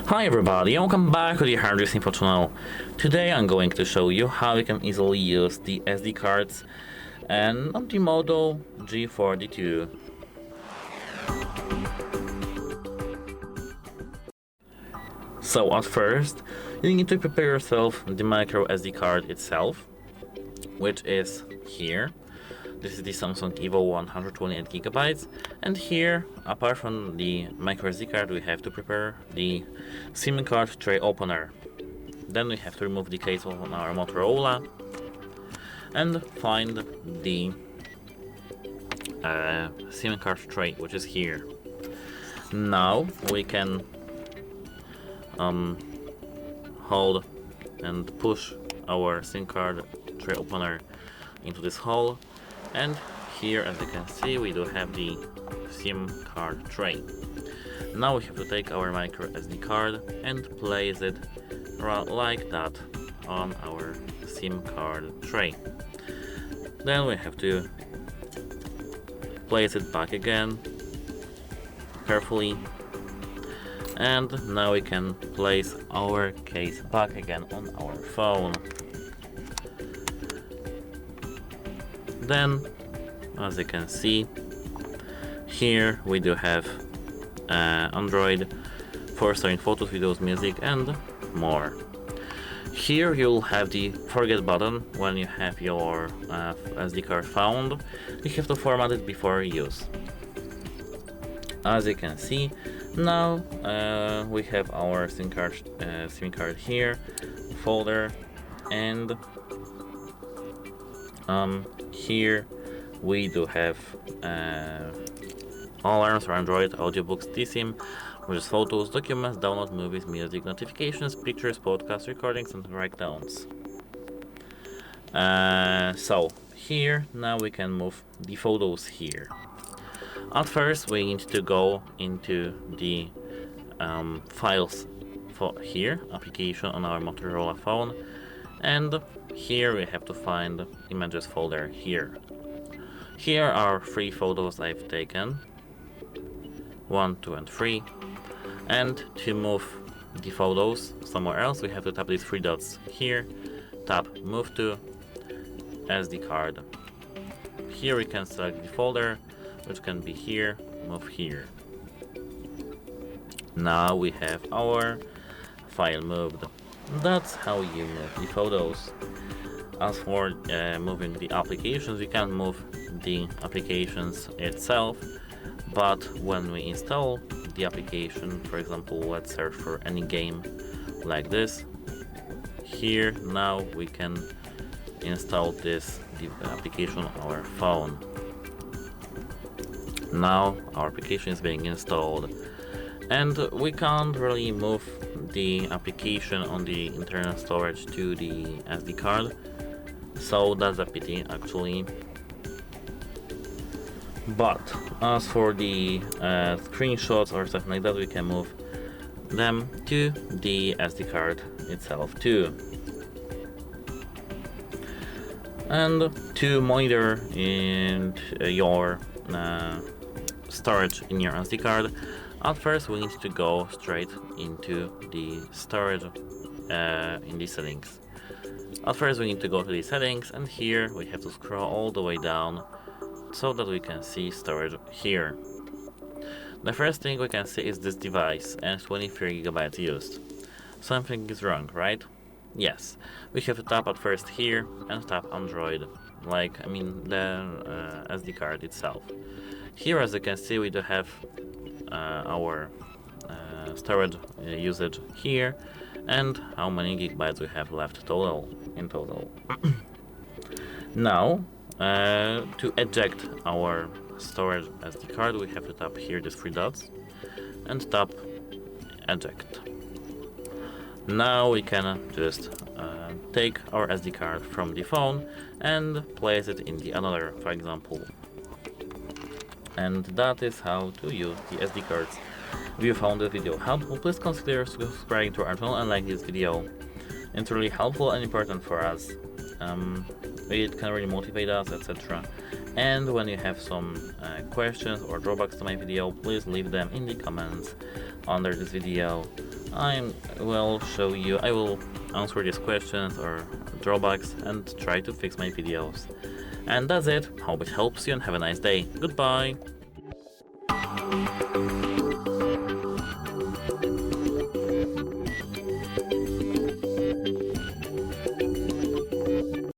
Hi everybody, and welcome back to the HardReset.Info channel. Today I'm going to show you how you can easily use the SD cards and on the Moto G42. So at first, you need to prepare yourself the micro SD card itself, which is here. This is the Samsung Evo 128GB, and here, apart from the micro SD card, we have to prepare the SIM card tray opener. Then we have to remove the case on our Motorola and find the SIM card tray, which is here. Now we can hold and push our SIM card tray opener into this hole. And here, as you can see, we do have the SIM card tray. Now we have to take our micro SD card and place it like that on our SIM card tray. Then we have to place it back again carefully, and now we can place our case back again on our phone. Then, as you can see, here we do have Android for storing photos, videos, music, and more. Here you'll have the forget button. When you have your SD card found, you have to format it before use. As you can see, now we have our SIM card here, folder, and here we do have alarms for Android, audiobooks, eSIM, which is photos, documents, download, movies, music, notifications, pictures, podcasts, recordings, and write-downs. So here now we can move the photos here. At first we need to go into the files for here, application on our Motorola phone, and here we have to find images folder here. Here are 3 photos I've taken, 1, 2, and 3. And to move the photos somewhere else, we have to tap these 3 dots here, tap move to SD card. Here we can select the folder, which can be here, move here. Now we have our file moved. That's how you move the photos. As for moving the applications, we can move the applications itself, but when we install the application, for example, let's search for any game like this, here now we can install the application on our phone. Now our application is being installed, and we can't really move the application on the internal storage to the SD card, so that's a pity actually. But as for the screenshots or something like that, we can move them to the SD card itself too. And to monitor in your storage in your SD card, at first we need to go straight into the storage in the settings. At first we need to go to the settings, and here we have to scroll all the way down so that we can see storage here. The first thing we can see is this device and 23GB used. Something is wrong, right? Yes, we have to tap at first here and tap Android, the SD card itself. Here, as you can see, we do have our storage usage here and how many gigabytes we have left in total. Now, to eject our storage SD card, we have to tap here these 3 dots and tap eject. Now we can just take our SD card from the phone and place it in the another, for example. And that is how to use the SD cards. If you found this video helpful, please consider subscribing to our channel and like this video. It's really helpful and important for us. It can really motivate us, etc. And when you have some questions or drawbacks to my video, please leave them in the comments under this video. I will answer these questions or drawbacks and try to fix my videos. And that's it. Hope it helps you and have a nice day. Goodbye.